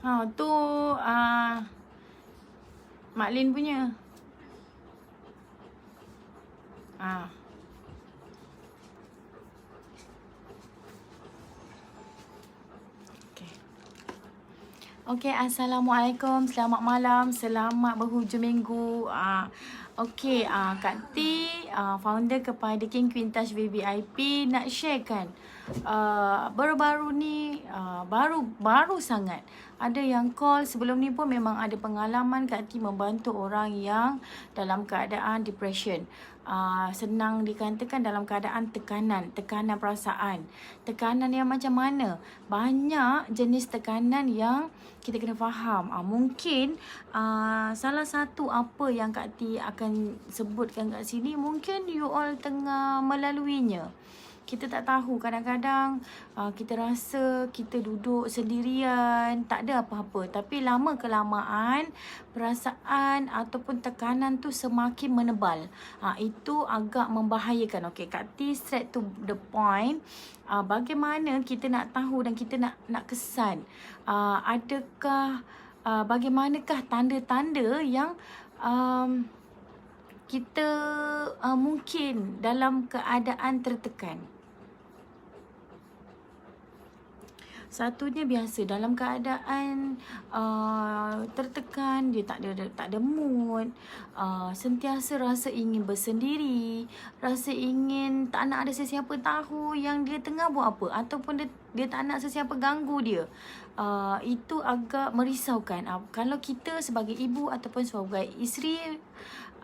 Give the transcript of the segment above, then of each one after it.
Tu Mak Lin punya. Okey, Assalamualaikum. Selamat malam. Selamat berhujung minggu. Kak T, founder kepada King Queen Touch VVIP nak sharekan baru-baru ni, baru sangat ada yang call. Sebelum ni pun memang ada pengalaman Kak T membantu orang yang dalam keadaan depression. Senang dikatakan dalam keadaan tekanan perasaan. Tekanan yang macam mana? Banyak jenis tekanan yang kita kena faham. Mungkin salah satu apa yang Kak T akan sebutkan kat sini, mungkin you all tengah melaluinya. Kita tak tahu, kadang-kadang kita rasa kita duduk sendirian, tak ada apa-apa. Tapi lama kelamaan perasaan ataupun tekanan tu semakin menebal. Itu agak membahayakan. Okey, Kak T straight to the point. Bagaimana kita nak tahu dan kita nak kesan, adakah bagaimanakah tanda-tanda yang kita mungkin dalam keadaan tertekan. Satunya biasa dalam keadaan tertekan, dia tak ada mood, sentiasa rasa ingin bersendiri, rasa ingin tak nak ada sesiapa tahu yang dia tengah buat apa, ataupun dia tak nak sesiapa ganggu dia. Itu agak merisaukan. Kalau kita sebagai ibu ataupun sebagai isteri,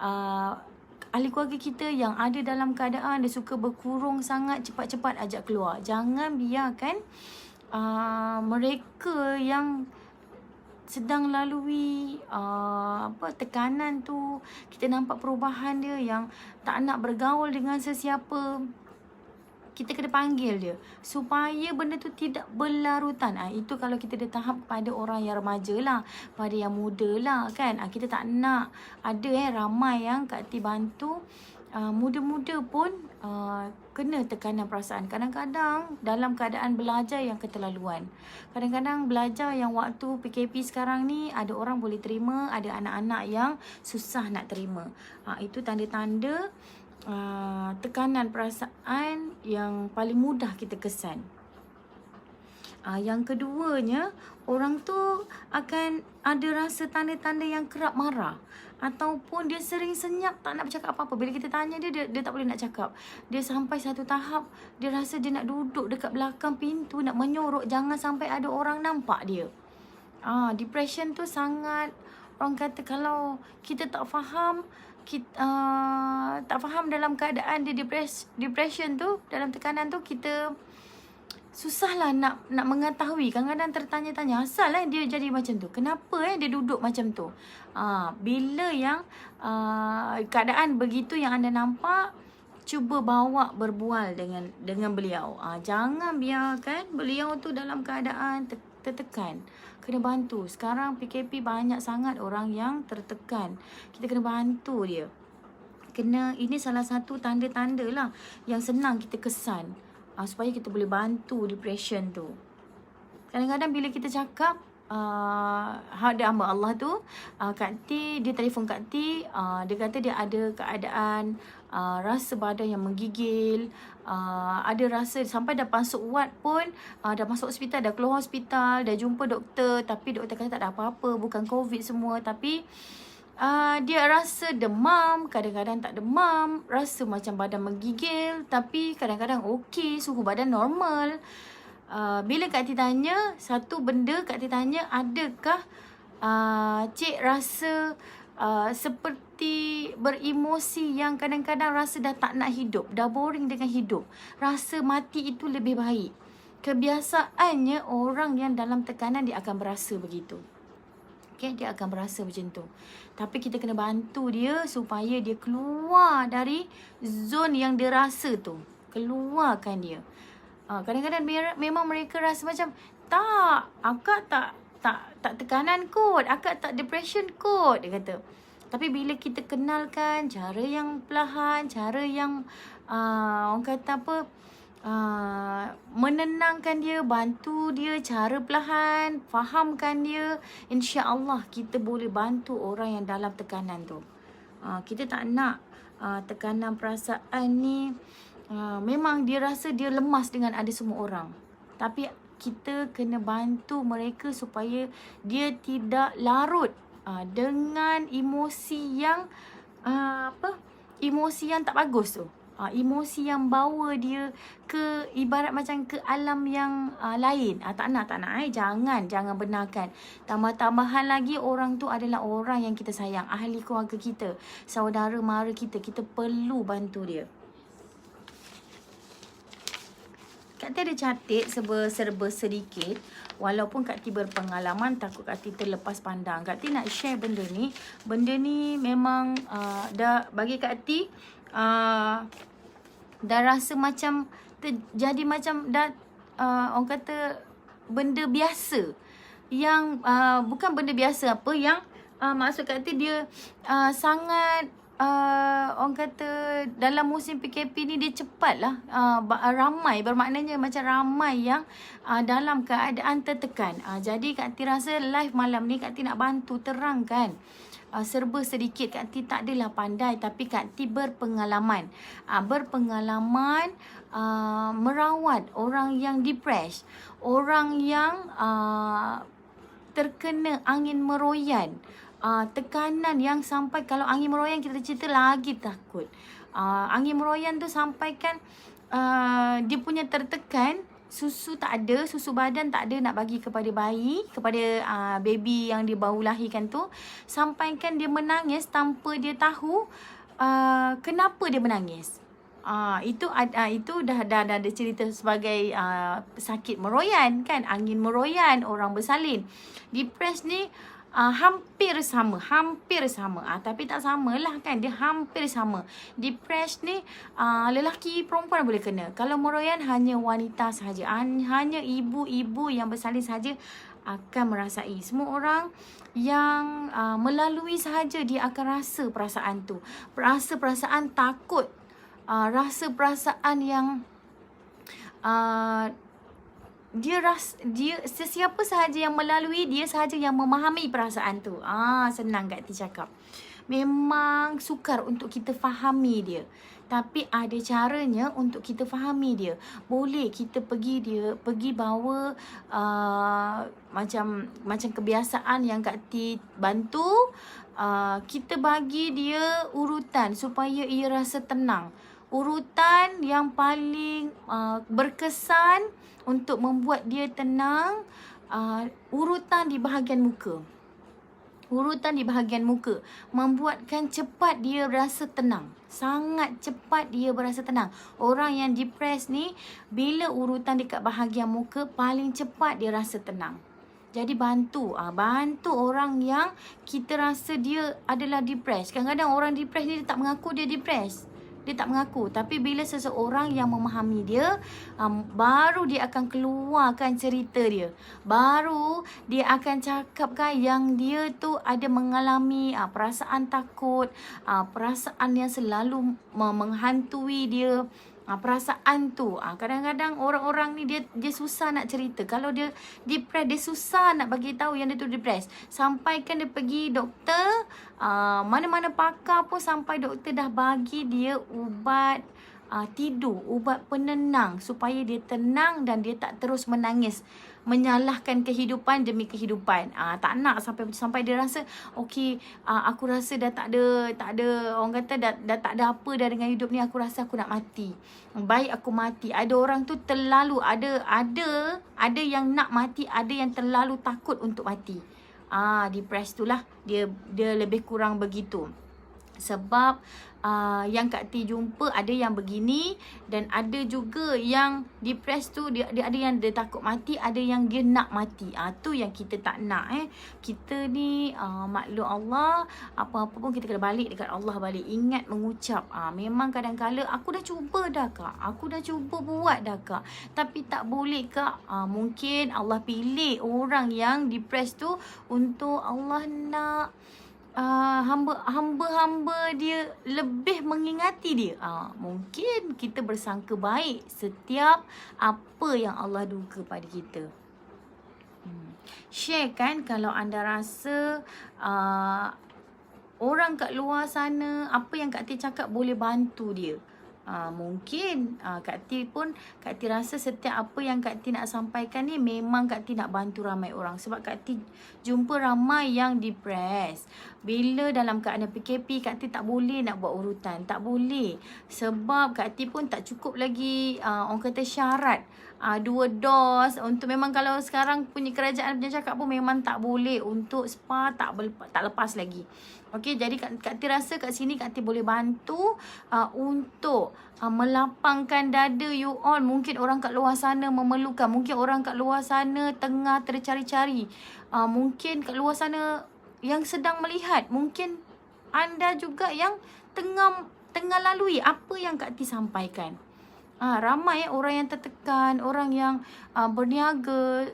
ahli keluarga kita yang ada dalam keadaan dia suka berkurung sangat, cepat-cepat ajak keluar. Jangan biarkan mereka yang sedang lalui tekanan tu, kita nampak perubahan dia yang tak nak bergaul dengan sesiapa, kita kena panggil dia supaya benda tu tidak berlarutan. Itu kalau kita dah tahap pada orang yang remaja lah, pada yang muda lah kan. Kita tak nak ada ramai yang Kak T bantu muda-muda pun kena tekanan perasaan. Kadang-kadang dalam keadaan belajar yang keterlaluan. Kadang-kadang belajar yang waktu PKP sekarang ni, ada orang boleh terima, ada anak-anak yang susah nak terima. Itu tanda-tanda tekanan perasaan yang paling mudah kita kesan. Yang keduanya, orang tu akan ada rasa tanda-tanda yang kerap marah, ataupun dia sering senyap, tak nak bercakap apa-apa. Bila kita tanya dia tak boleh nak cakap. Dia sampai satu tahap, dia rasa dia nak duduk dekat belakang pintu, nak menyorok, jangan sampai ada orang nampak dia. Depression tu sangat, orang kata kalau kita tak faham, tak faham dalam keadaan dia depression tu, dalam tekanan tu, kita susahlah nak mengetahui. Kadang-kadang tertanya-tanya, asal dia jadi macam tu, kenapa dia duduk macam tu. Bila yang keadaan begitu yang anda nampak, cuba bawa berbual dengan beliau. Jangan biarkan beliau tu dalam keadaan tertekan. Kena bantu. Sekarang PKP banyak sangat orang yang tertekan. Kita kena bantu dia. Ini salah satu tanda-tanda lah yang senang kita kesan, supaya kita boleh bantu depression tu. Kadang-kadang bila kita cakap, ada hamba Allah tu, Kak T, dia telefon Kak T, dia kata dia ada keadaan rasa badan yang menggigil, ada rasa sampai dah masuk ward pun, dah masuk hospital, dah keluar hospital, dah jumpa doktor, tapi doktor kata tak ada apa-apa, bukan COVID semua. Tapi dia rasa demam, kadang-kadang tak demam, rasa macam badan menggigil, tapi kadang-kadang okey, suhu badan normal. Bila Kak T tanya, satu benda Kak T tanya, adakah cik rasa seperti beremosi yang kadang-kadang rasa dah tak nak hidup, dah boring dengan hidup, rasa mati itu lebih baik. Kebiasaannya orang yang dalam tekanan dia akan berasa begitu. Dia akan berasa macam tu. Tapi kita kena bantu dia supaya dia keluar dari zon yang dia rasa tu. Keluarkan dia. Kadang-kadang memang mereka rasa macam, tak, akak tak tekanan kot, akak tak depression kot, dia kata. Tapi bila kita kenalkan cara yang perlahan, cara yang orang kata apa, menenangkan dia, bantu dia cara perlahan, fahamkan dia. InsyaAllah kita boleh bantu orang yang dalam tekanan tu. Kita tak nak tekanan perasaan ni. Memang dia rasa dia lemas dengan ada semua orang, tapi kita kena bantu mereka supaya dia tidak larut dengan emosi yang emosi yang tak bagus tu. Emosi yang bawa dia ke ibarat macam ke alam yang lain. Tak nak jangan benarkan. Tambah-tambahan lagi orang tu adalah orang yang kita sayang, ahli keluarga kita, saudara mara kita. Kita perlu bantu dia. Kak Ti ada catat serba sedikit. Walaupun Kak Ti berpengalaman, takut Kak Ti terlepas pandang. Kak Ti nak share benda ni. Benda ni memang dah bagi Kak Ti dah rasa macam jadi macam dah orang kata benda biasa. Yang bukan benda biasa apa, yang maksud Kak Ti dia sangat orang kata dalam musim PKP ni dia cepat lah ramai, bermaknanya macam ramai yang dalam keadaan tertekan. Jadi Kak Ti rasa live malam ni Kak Ti nak bantu terangkan serba sedikit. Kak Ti tak adalah pandai, tapi Kak Ti berpengalaman. Berpengalaman merawat orang yang depressed, orang yang terkena angin meroyan, tekanan yang sampai kalau angin meroyan kita cerita lagi takut. Angin meroyan tu sampaikan dia punya tertekan, susu tak ada, susu badan tak ada nak bagi kepada bayi, kepada baby yang dia baru lahirkan tu. Sampaikan dia menangis tanpa dia tahu kenapa dia menangis. Itu dah ada cerita sebagai sakit meroyan kan, angin meroyan, orang bersalin. Depress ni hampir sama, tapi tak samalah kan, dia hampir sama. Depressed ni lelaki perempuan boleh kena. Kalau meroyan hanya wanita sahaja, hanya ibu-ibu yang bersalin sahaja akan merasai. Semua orang yang melalui sahaja dia akan rasa perasaan tu, rasa perasaan takut, rasa perasaan yang dia sesiapa sahaja yang melalui, dia sahaja yang memahami perasaan tu. Senang Kak Ti cakap. Memang sukar untuk kita fahami dia, tapi ada caranya untuk kita fahami dia. Boleh kita pergi bawa macam kebiasaan yang Kak Ti bantu. Kita bagi dia urutan supaya ia rasa tenang. Urutan yang paling berkesan untuk membuat dia tenang, urutan di bahagian muka. Urutan di bahagian muka membuatkan cepat dia rasa tenang. Sangat cepat dia berasa tenang. Orang yang depressed ni, bila urutan dekat bahagian muka, paling cepat dia rasa tenang. Jadi bantu orang yang kita rasa dia adalah depressed. Kadang-kadang orang depressed ni dia tak mengaku dia depressed. Dia tak mengaku. Tapi bila seseorang yang memahami dia, baru dia akan keluarkan cerita dia. Baru dia akan cakapkan yang dia tu ada mengalami perasaan takut, perasaan yang selalu menghantui dia. Perasaan tu kadang-kadang orang-orang ni dia susah nak cerita. Kalau dia depressed, dia susah nak bagi tahu yang dia tu depressed. Sampaikan dia pergi doktor, mana-mana pakar pun sampai doktor dah bagi dia ubat tidur, ubat penenang supaya dia tenang dan dia tak terus menangis, menyalahkan kehidupan demi kehidupan. Tak nak sampai dia rasa okey, aku rasa dah tak ada orang kata dah tak ada apa dah dengan hidup ni, aku rasa aku nak mati. Baik aku mati. Ada orang tu terlalu ada yang nak mati, ada yang terlalu takut untuk mati. Depressed tu lah dia lebih kurang begitu. Sebab yang Kak Ti jumpa ada yang begini, dan ada juga yang depressed tu dia ada yang dia takut mati, ada yang dia nak mati. Tu yang kita tak nak. Kita ni makhluk Allah, apa-apa pun kita kena balik dekat Allah balik. Ingat mengucap. Memang kadang-kala aku dah cuba dah Kak, aku dah cuba buat dah Kak, tapi tak boleh Kak. Mungkin Allah pilih orang yang depressed tu untuk Allah nak hamba-hamba dia lebih mengingati dia. Mungkin kita bersangka baik setiap apa yang Allah duga pada kita. Share kan kalau anda rasa orang kat luar sana, apa yang Kak Ti cakap boleh bantu dia. Mungkin Kak Ti rasa setiap apa yang Kak Ti nak sampaikan ni memang Kak Ti nak bantu ramai orang. Sebab Kak Ti jumpa ramai yang depressed. Bila dalam keadaan PKP, Kak Ti tak boleh nak buat urutan. Tak boleh. Sebab Kak Ti pun tak cukup lagi orang kata syarat. 2 dos untuk, memang kalau sekarang punya kerajaan punya cakap pun memang tak boleh untuk spa, tak lepas lagi. Okey, jadi Kak Ti rasa kat sini Kak Ti boleh bantu untuk melapangkan dada you all. Mungkin orang kat luar sana memerlukan, mungkin orang kat luar sana tengah tercari-cari, mungkin kat luar sana yang sedang melihat, mungkin anda juga yang tengah lalui apa yang Kak Ti sampaikan. Ramai orang yang tertekan, orang yang berniaga,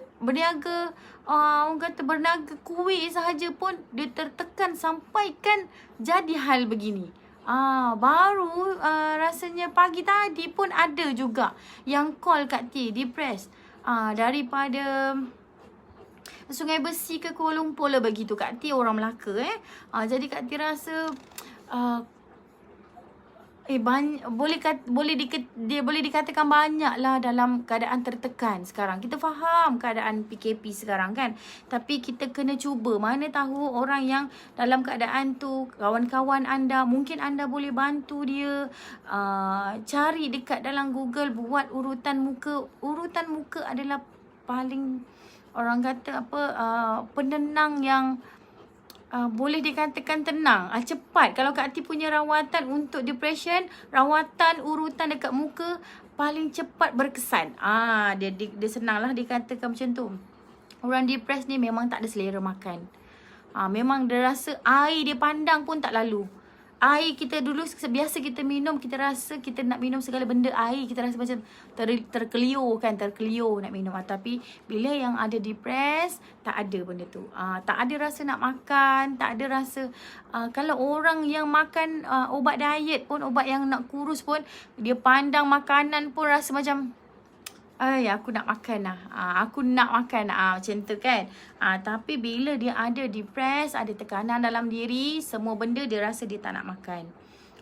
orang kata berniaga kuih sahaja pun dia tertekan sampai kan jadi hal begini. Baru rasanya pagi tadi pun ada juga yang call Kak Ti depressed, daripada Sungai Besi ke Kuala Lumpur lah begitu. Kak Ti orang Melaka jadi Kak Ti rasa boleh dikatakan banyak lah dalam keadaan tertekan sekarang. Kita faham keadaan PKP sekarang kan, tapi kita kena cuba. Mana tahu orang yang dalam keadaan tu, kawan-kawan anda, mungkin anda boleh bantu dia. Cari dekat dalam Google, buat urutan muka. Urutan muka adalah paling, orang kata apa, penenang yang boleh dikatakan tenang, cepat. Kalau Kak Ti punya rawatan untuk depression, rawatan urutan dekat muka paling cepat berkesan. Dia senang lah dikatakan macam tu. Orang depressed ni memang tak ada selera makan. Memang dia rasa air dia pandang pun tak lalu. Air kita dulu biasa kita minum, kita rasa kita nak minum segala benda air, kita rasa macam terkeliur nak minum. Tapi bila yang ada depressed, tak ada benda tu. Tak ada rasa nak makan, tak ada rasa. Kalau orang yang makan ubat diet pun, ubat yang nak kurus pun, dia pandang makanan pun rasa macam aku nak makan lah. Macam tu kan. Tapi bila dia ada depressed, ada tekanan dalam diri, semua benda dia rasa dia tak nak makan.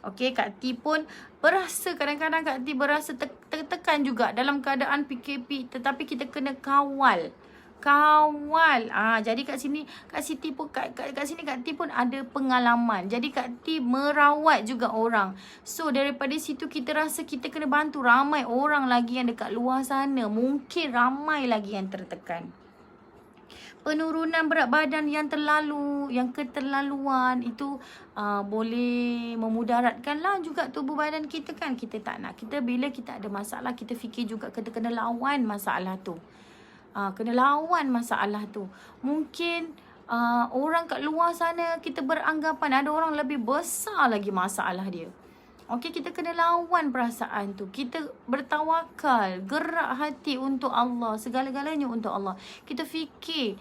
Okey, Kak Ti pun berasa, kadang-kadang Kak Ti berasa tertekan juga dalam keadaan PKP. Tetapi kita kena kawal. Jadi kat sini Kak Ti pun ada pengalaman. Jadi Kak Ti merawat juga orang. So daripada situ kita rasa kita kena bantu ramai orang lagi yang dekat luar sana. Mungkin ramai lagi yang tertekan. Penurunan berat badan yang keterlaluan itu boleh memudaratkan lah juga tubuh badan kita kan. Kita tak nak. Bila kita ada masalah, kita fikir juga kita kena lawan masalah tu. Kena lawan masalah tu. Mungkin orang kat luar sana kita beranggapan ada orang lebih besar lagi masalah dia. Okey, kita kena lawan perasaan tu. Kita bertawakal, gerak hati untuk Allah, segala-galanya untuk Allah. Kita fikir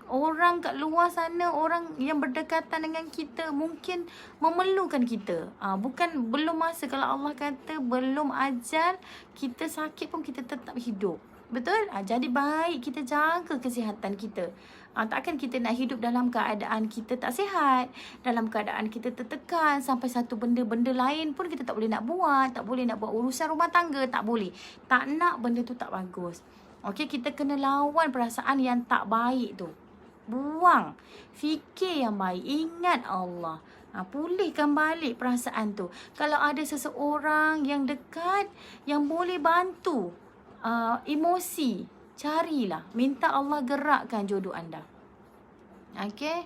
orang kat luar sana, orang yang berdekatan dengan kita mungkin memerlukan kita. Belum masa, kalau Allah kata belum ajal, kita sakit pun kita tetap hidup. Betul? Jadi baik kita jaga kesihatan kita. Takkan kita nak hidup dalam keadaan kita tak sihat, dalam keadaan kita tertekan, sampai satu benda-benda lain pun kita tak boleh nak buat, tak boleh nak buat urusan rumah tangga, tak boleh. Tak nak, benda tu tak bagus. Okey, kita kena lawan perasaan yang tak baik tu. Buang. Fikir yang baik. Ingat Allah. Pulihkan balik perasaan tu. Kalau ada seseorang yang dekat yang boleh bantu emosi, carilah, minta Allah gerakkan jodoh anda. Okey,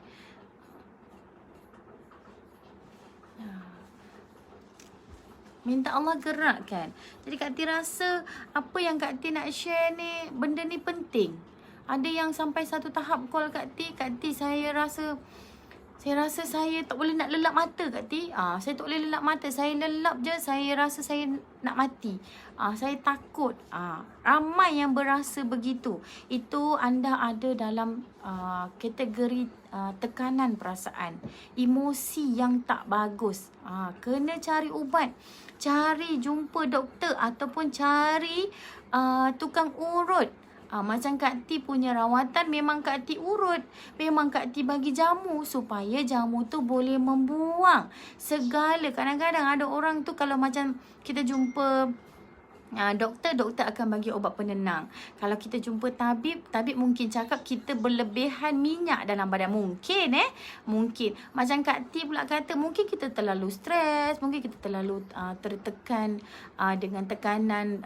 minta Allah gerakkan. Jadi Kak Ti rasa apa yang Kak Ti nak share ni, benda ni penting. Ada yang sampai satu tahap call Kak Ti, saya rasa Saya rasa saya tak boleh nak lelap mata Kak Ti. Saya tak boleh lelap mata. Saya lelap je, saya rasa saya nak mati. Saya takut. Ramai yang berasa begitu. Itu anda ada dalam kategori tekanan perasaan. Emosi yang tak bagus. Kena cari ubat. Cari jumpa doktor ataupun cari tukang urut. Macam Kak Ti punya rawatan, memang Kak Ti urut. Memang Kak Ti bagi jamu supaya jamu tu boleh membuang segala. Kadang-kadang ada orang tu kalau macam kita jumpa doktor akan bagi obat penenang. Kalau kita jumpa tabib mungkin cakap kita berlebihan minyak dalam badan. Mungkin mungkin. Macam Kak Ti pula kata mungkin kita terlalu stres, mungkin kita terlalu tertekan dengan tekanan.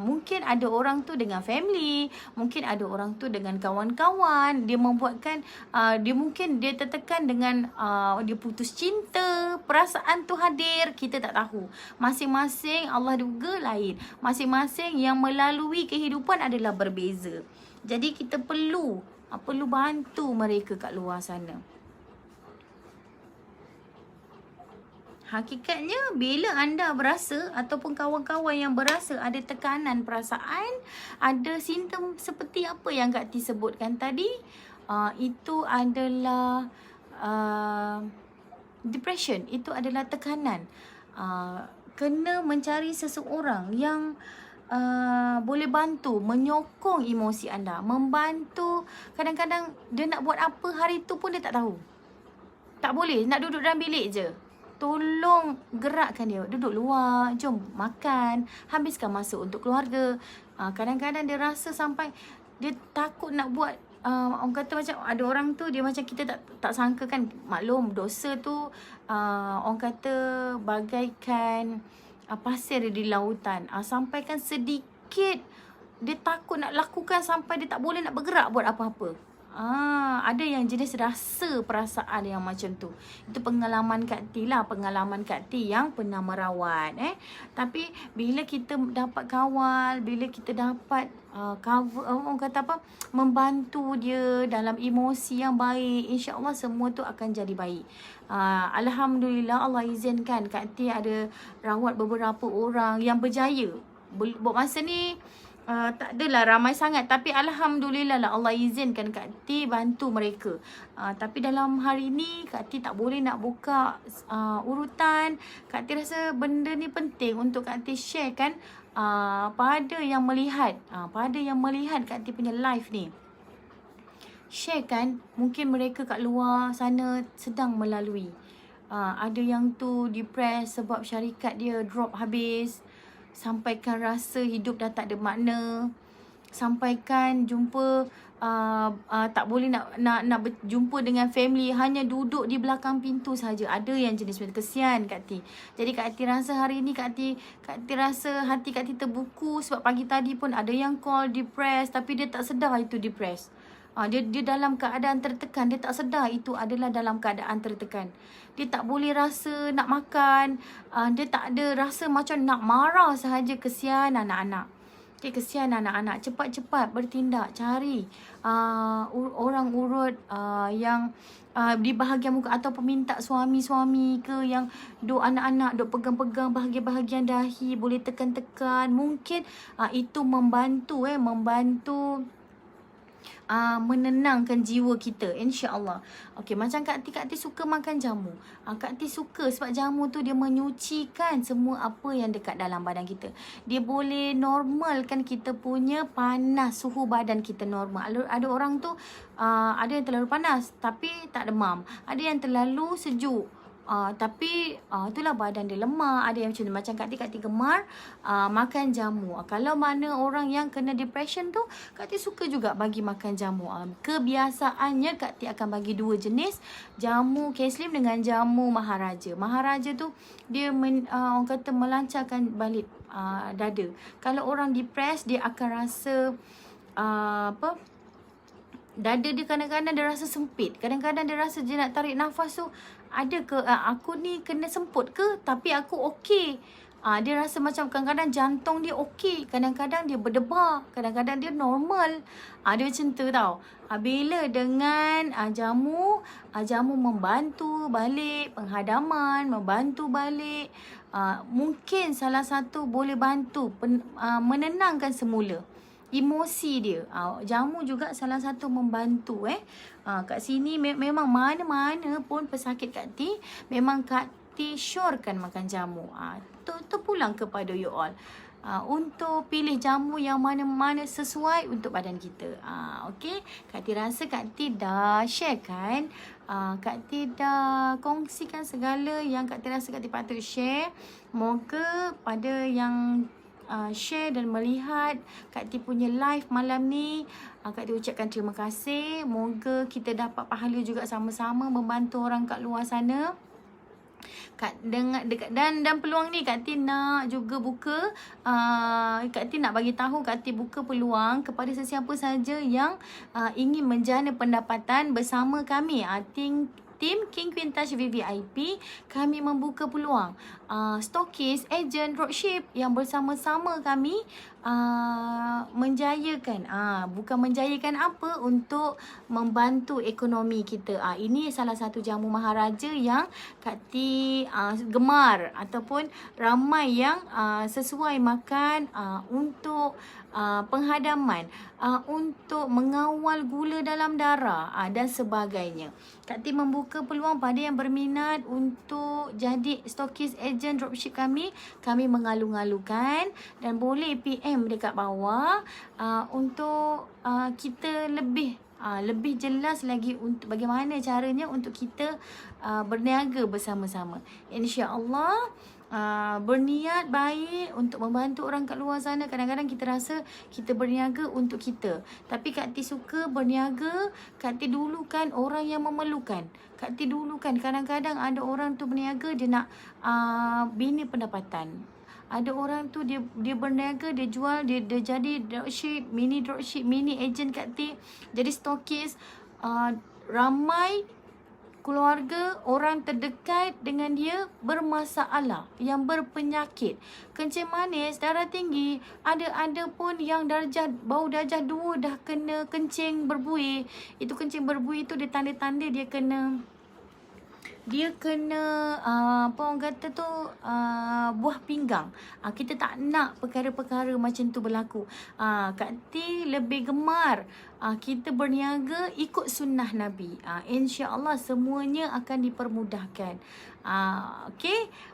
Mungkin ada orang tu dengan family, mungkin ada orang tu dengan kawan-kawan. Dia membuatkan dia mungkin dia tertekan dengan dia putus cinta, perasaan tu hadir, kita tak tahu. Masing-masing Allah duga lain. Masing-masing yang melalui kehidupan adalah berbeza. Jadi kita perlu bantu mereka kat luar sana. Hakikatnya bila anda berasa ataupun kawan-kawan yang berasa ada tekanan perasaan, ada simptom seperti apa yang Kak Ti sebutkan tadi, itu adalah depression, itu adalah tekanan. Kena mencari seseorang yang boleh bantu, menyokong emosi anda, membantu. Kadang-kadang dia nak buat apa hari tu pun dia tak tahu. Tak boleh, nak duduk dalam bilik je. Tolong gerakkan dia, duduk luar, jom makan, habiskan masa untuk keluarga. Kadang-kadang dia rasa sampai dia takut nak buat. Orang kata macam ada orang tu dia macam kita tak sangka kan. Maklum dosa tu orang kata bagaikan pasir di lautan. Sampaikan sedikit dia takut nak lakukan sampai dia tak boleh nak bergerak buat apa-apa. Ada yang jenis rasa perasaan yang macam tu. Itu pengalaman Kak Ti lah. Pengalaman Kak Ti yang pernah merawat. Tapi bila kita dapat kawal, bila kita dapat cover, orang kata apa, membantu dia dalam emosi yang baik, insya-Allah semua tu akan jadi baik. Alhamdulillah Allah izinkan Kak Ti ada rawat beberapa orang yang berjaya. Buat masa ni tak adalah ramai sangat, tapi Alhamdulillah lah Allah izinkan Kak Ti bantu mereka. Tapi dalam hari ni Kak Ti tak boleh nak buka urutan. Kak Ti rasa benda ni penting untuk Kak Ti share kan pada yang melihat, Kak Ti punya live ni. Share kan, mungkin mereka kat luar sana sedang melalui. Ada yang tu depressed sebab syarikat dia drop habis. Sampaikan rasa hidup dah tak ada makna. Sampaikan jumpa tak boleh nak berjumpa dengan family, hanya duduk di belakang pintu saja. Ada yang jenis macam kesian Kak Ti. Jadi Kak Ti rasa hari ni Kak Ti rasa hati Kak Ti terbuku sebab pagi tadi pun ada yang call depressed tapi dia tak sedar itu depressed. Dia dalam keadaan tertekan, dia tak sedar itu adalah dalam keadaan tertekan. Dia tak boleh rasa nak makan, dia tak ada rasa macam nak marah sahaja. Kesian anak-anak. Okay, kesian anak-anak. Cepat-cepat bertindak, cari orang urut yang di bahagian muka atau peminta suami-suami ke yang duk anak-anak duk pegang-pegang bahagian-bahagian dahi, boleh tekan-tekan. Mungkin itu membantu menenangkan jiwa kita, insya-Allah. Okey, macam Kak Ti suka makan jamu. Kak Ti suka sebab jamu tu dia menyucikan semua apa yang dekat dalam badan kita. Dia boleh normalkan kita punya panas, suhu badan kita normal. Ada orang tu ada yang terlalu panas tapi tak demam. Ada yang terlalu sejuk. Tapi itulah badan dia lemah. Ada yang macam Kak Ti gemar makan jamu. Kalau mana orang yang kena depression tu, Kak Ti suka juga bagi makan jamu. Kebiasaannya Kak Ti akan bagi dua jenis, jamu K-Slim dengan jamu Maharaja. Maharaja tu dia orang kata melancarkan balik dada. Kalau orang depres dia akan rasa dada dia kadang-kadang dia rasa sempit. Kadang-kadang dia rasa dia nak tarik nafas tu, ada ke aku ni kena semput ke, tapi aku okey. Dia rasa macam kadang-kadang jantung dia okey, kadang-kadang dia berdebar, kadang-kadang dia normal. Dia macam tu tau. Bila dengan jamu membantu balik penghadaman, membantu balik, mungkin salah satu boleh bantu menenangkan semula emosi dia. Jamu juga salah satu membantu kat sini memang mana-mana pun pesakit Kak T, memang Kak T syorkan makan jamu. Tu pulang kepada you all. Untuk pilih jamu yang mana-mana sesuai untuk badan kita. Okey, Kak T rasa Kak T dah share kan? Kak T dah kongsikan segala yang Kak T rasa Kak T patut share. Moga pada yang share dan melihat Kak T punya live malam ni, Kak T ucapkan terima kasih. Moga kita dapat pahala juga sama-sama membantu orang kat luar sana. Dan peluang ni Kak T nak juga buka, Kak T nak bagi tahu Kak T buka peluang kepada sesiapa saja yang ingin menjana pendapatan bersama kami. Tim King Queen Touch VVIP, kami membuka peluang stokis, agent, dropship yang bersama-sama kami menjayakan. Bukan menjayakan apa, untuk membantu ekonomi kita. Ini salah satu jamu Maharaja yang Kak T gemar, ataupun ramai yang sesuai makan untuk penghadaman, untuk mengawal gula dalam darah dan sebagainya. Kak T membuka peluang pada yang berminat untuk jadi stokis, agent, dropship kami. Kami mengalu-ngalukan dan boleh PM dekat bawah untuk kita lebih jelas lagi untuk bagaimana caranya untuk kita berniaga bersama-sama. InsyaAllah berniat baik untuk membantu orang kat luar sana. Kadang-kadang kita rasa kita berniaga untuk kita, tapi Kak T suka berniaga. Kak T dulukan orang yang memerlukan. Kak T dulukan, kadang-kadang ada orang tu berniaga, dia nak bina pendapatan. Ada orang tu dia berniaga, dia jual, dia jadi dropship, mini agent Kak T, jadi stokis. Ramai keluarga, orang terdekat dengan dia bermasalah, yang berpenyakit, kencing manis, darah tinggi. Ada pun yang bau darjah 2 dah kena kencing berbuih. Itu kencing berbuih tu dia tanda-tanda dia kena apa orang kata tu, buah pinggang. Kita tak nak perkara-perkara macam tu berlaku. Kak T lebih gemar kita berniaga ikut sunnah Nabi. InsyaAllah semuanya akan dipermudahkan.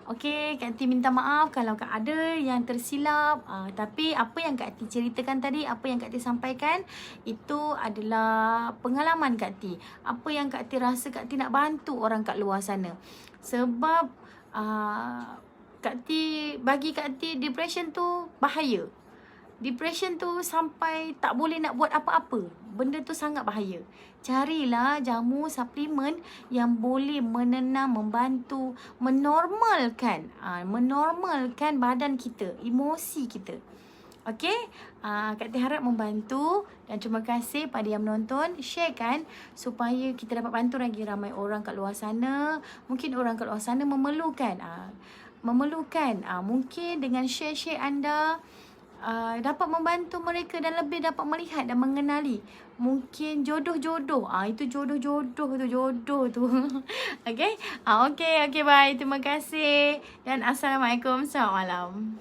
Okey, Kak T minta maaf kalau ada yang tersilap. Tapi apa yang Kak T ceritakan tadi, apa yang Kak T sampaikan, itu adalah pengalaman Kak T. Apa yang Kak T rasa Kak T nak bantu orang kat luar sana. Sebab bagi Kak T, depression tu bahaya. Depression tu sampai tak boleh nak buat apa-apa. Benda tu sangat bahaya. Carilah jamu suplemen yang boleh menenang, membantu, menormalkan badan kita, emosi kita. Okey, Kak T harap membantu dan terima kasih pada yang menonton. Sharekan supaya kita dapat bantu lagi ramai orang kat luar sana. Mungkin orang kat luar sana memerlukan. Mungkin dengan share anda dapat membantu mereka dan lebih dapat melihat dan mengenali mungkin jodoh-jodoh. Itu jodoh tu. Okey, bye. Terima kasih dan assalamualaikum. Selamat malam.